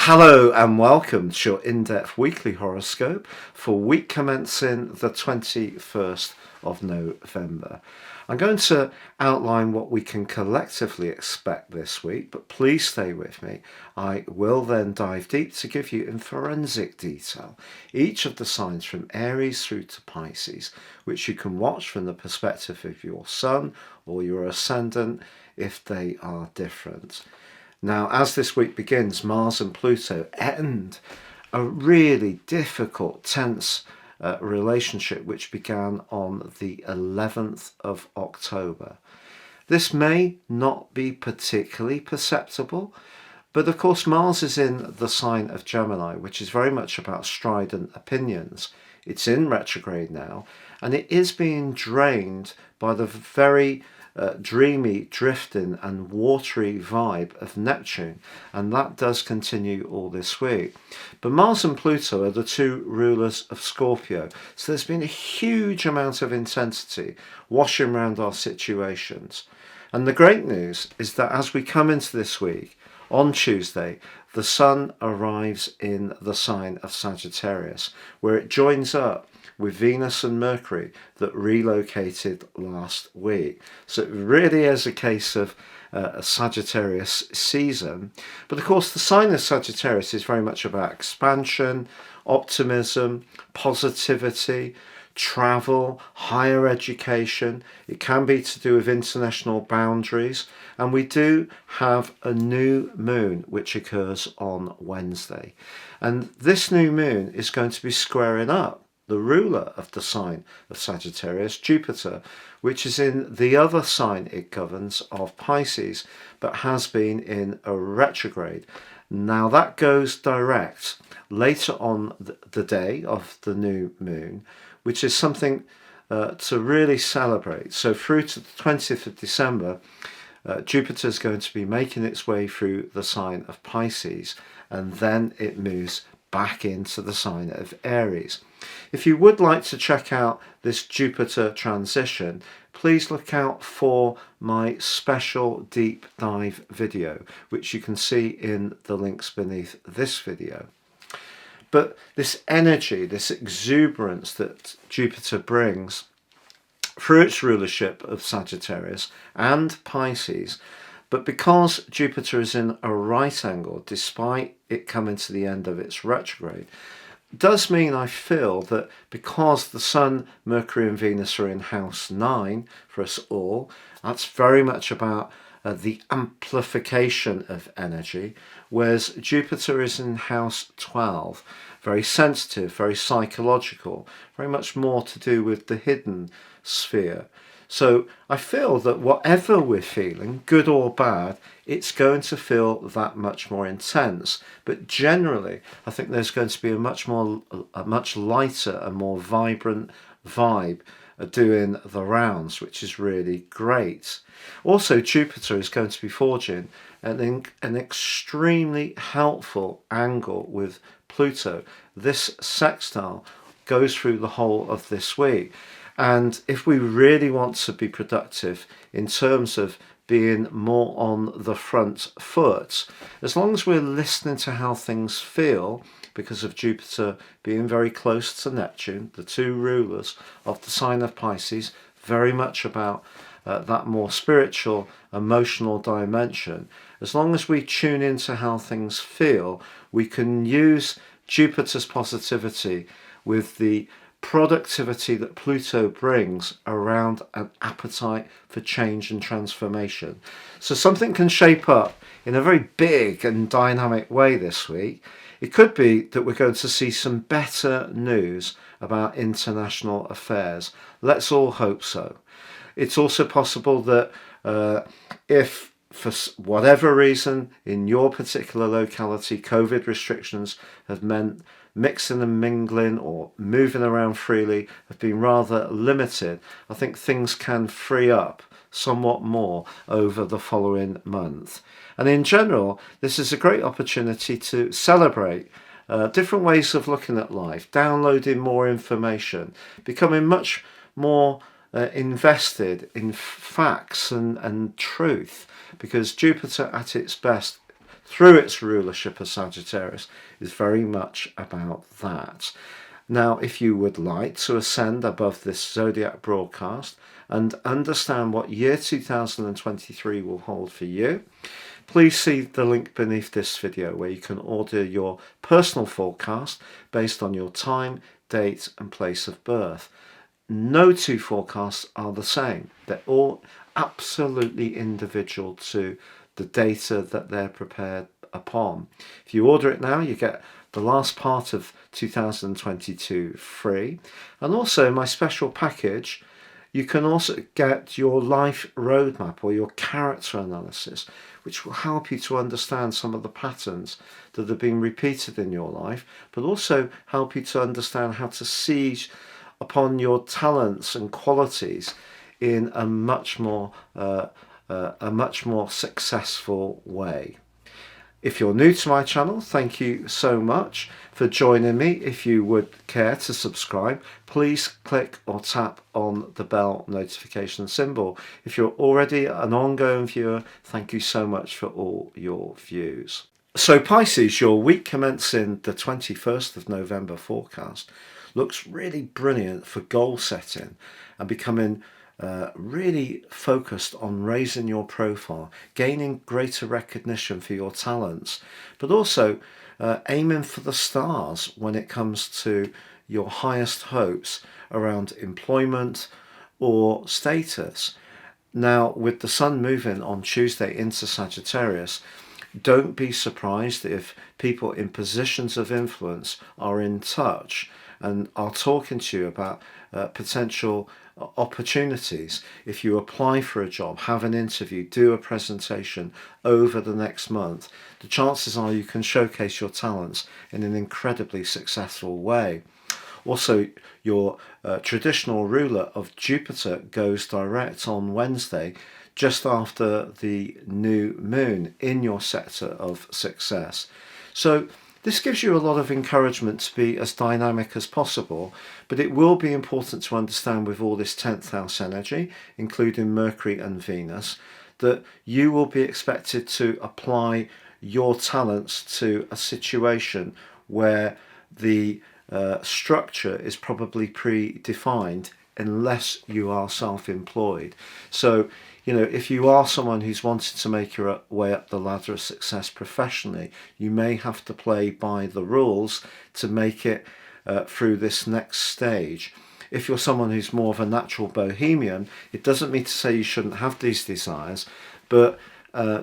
Hello and welcome to your in-depth weekly horoscope for week commencing the 21st of November. I'm going to outline what we can collectively expect this week, but please stay with me. I will then dive deep to give you in forensic detail each of the signs from Aries through to Pisces, which you can watch from the perspective of your sun or your ascendant if they are different. Now, as this week begins, Mars and Pluto end a really difficult, tense relationship which began on the 11th of October. This may not be particularly perceptible, but of course Mars is in the sign of Gemini, which is very much about strident opinions. It's in retrograde now, and it is being drained by the very dreamy, drifting and watery vibe of Neptune, and that does continue all this week. But Mars and Pluto are the two rulers of Scorpio, so there's been a huge amount of intensity washing around our situations. And the great news is that as we come into this week, on Tuesday, the Sun arrives in the sign of Sagittarius, where it joins up with Venus and Mercury that relocated last week. So it really is a case of a Sagittarius season. But of course, the sign of Sagittarius is very much about expansion, optimism, positivity, travel, higher education. It can be to do with international boundaries. And we do have a new moon which occurs on Wednesday. And this new moon is going to be squaring up the ruler of the sign of Sagittarius, Jupiter, which is in the other sign it governs of Pisces, but has been in a retrograde. Now that goes direct later on the day of the new moon, which is something to really celebrate. So through to the 20th of December, Jupiter is going to be making its way through the sign of Pisces, and then it moves back into the sign of Aries. If you would like to check out this Jupiter transition, please look out for my special deep dive video, which you can see in the links beneath this video. But this energy, this exuberance that Jupiter brings through its rulership of Sagittarius and Pisces, but because Jupiter is in a right angle, despite it coming to the end of its retrograde, does mean I feel that because the Sun, Mercury and Venus are in house 9 for us all, that's very much about the amplification of energy, whereas Jupiter is in house 12, very sensitive, very psychological, very much more to do with the hidden sphere. So I feel that whatever we're feeling, good or bad, it's going to feel that much more intense. But generally, I think there's going to be a much lighter and more vibrant vibe doing the rounds, which is really great. Also, Jupiter is going to be forging an extremely helpful angle with Pluto. This sextile goes through the whole of this week. And if we really want to be productive in terms of being more on the front foot, as long as we're listening to how things feel, because of Jupiter being very close to Neptune, the two rulers of the sign of Pisces, very much about that more spiritual, emotional dimension. As long as we tune into how things feel, we can use Jupiter's positivity with the productivity that Pluto brings around an appetite for change and transformation. So something can shape up in a very big and dynamic way this week. It could be that we're going to see some better news about international affairs. Let's all hope so. It's also possible that if for whatever reason in your particular locality COVID restrictions have meant mixing and mingling or moving around freely have been rather limited, I think things can free up somewhat more over the following month. And in general, this is a great opportunity to celebrate different ways of looking at life, downloading more information, becoming much more invested in facts and truth, because Jupiter at its best through its rulership of Sagittarius, is very much about that. Now, if you would like to ascend above this zodiac broadcast and understand what year 2023 will hold for you, please see the link beneath this video where you can order your personal forecast based on your time, date and place of birth. No two forecasts are the same. They're all absolutely individual to the data that they're prepared upon. If you order it now, you get the last part of 2022 free, and also my special package. You can also get your life roadmap or your character analysis, which will help you to understand some of the patterns that have been repeated in your life, but also help you to understand how to seize upon your talents and qualities in a much more successful way. If you're new to my channel, thank you so much for joining me. If you would care to subscribe, please click or tap on the bell notification symbol. If you're already an ongoing viewer, thank you so much for all your views. So Pisces, your week commencing the 21st of November forecast looks really brilliant for goal setting and becoming really focused on raising your profile, gaining greater recognition for your talents, but also aiming for the stars when it comes to your highest hopes around employment or status. Now, with the sun moving on Tuesday into Sagittarius, don't be surprised if people in positions of influence are in touch and are talking to you about potential opportunities. If you apply for a job, have an interview, do a presentation over the next month, the chances are you can showcase your talents in an incredibly successful way. Also, your traditional ruler of Jupiter goes direct on Wednesday, just after the new moon in your sector of success. So this gives you a lot of encouragement to be as dynamic as possible, but it will be important to understand with all this 10th house energy, including Mercury and Venus, that you will be expected to apply your talents to a situation where the structure is probably predefined unless you are self-employed. So, if you are someone who's wanted to make your way up the ladder of success professionally, you may have to play by the rules to make it through this next stage. If you're someone who's more of a natural bohemian, it doesn't mean to say you shouldn't have these desires, but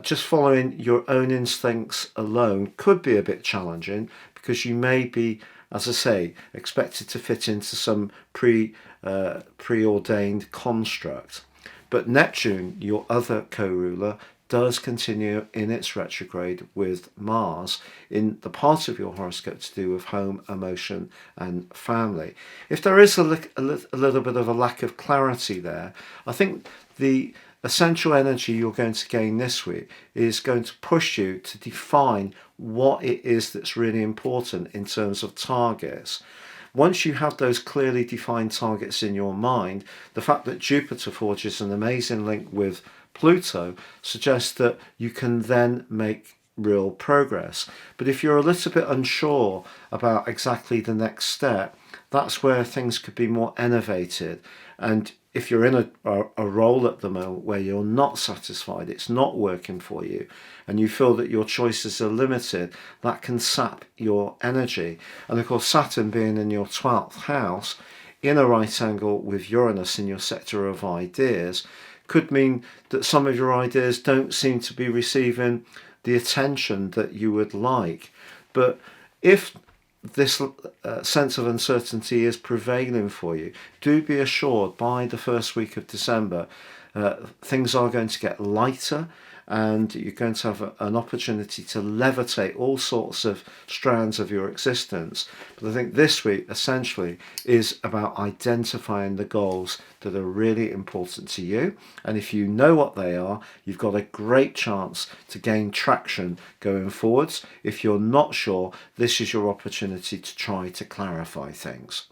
just following your own instincts alone could be a bit challenging, because you may be, as I say, expected to fit into some preordained construct. But Neptune, your other co-ruler, does continue in its retrograde with Mars in the part of your horoscope to do with home, emotion and family. If there is a little bit of a lack of clarity there, I think the essential energy you're going to gain this week is going to push you to define what it is that's really important in terms of targets. Once you have those clearly defined targets in your mind, the fact that Jupiter forges an amazing link with Pluto suggests that you can then make real progress. But if you're a little bit unsure about exactly the next step, that's where things could be more innovated. And if you're in a role at the moment where you're not satisfied, it's not working for you, and you feel that your choices are limited, that can sap your energy. And of course, Saturn being in your 12th house, in a right angle with Uranus in your sector of ideas, could mean that some of your ideas don't seem to be receiving the attention that you would like. But if this sense of uncertainty is prevailing for you, do be assured by the first week of December, things are going to get lighter, and you're going to have an opportunity to levitate all sorts of strands of your existence. But I think this week essentially is about identifying the goals that are really important to you, and if you know what they are, you've got a great chance to gain traction going forwards. If you're not sure, this is your opportunity to try to clarify things.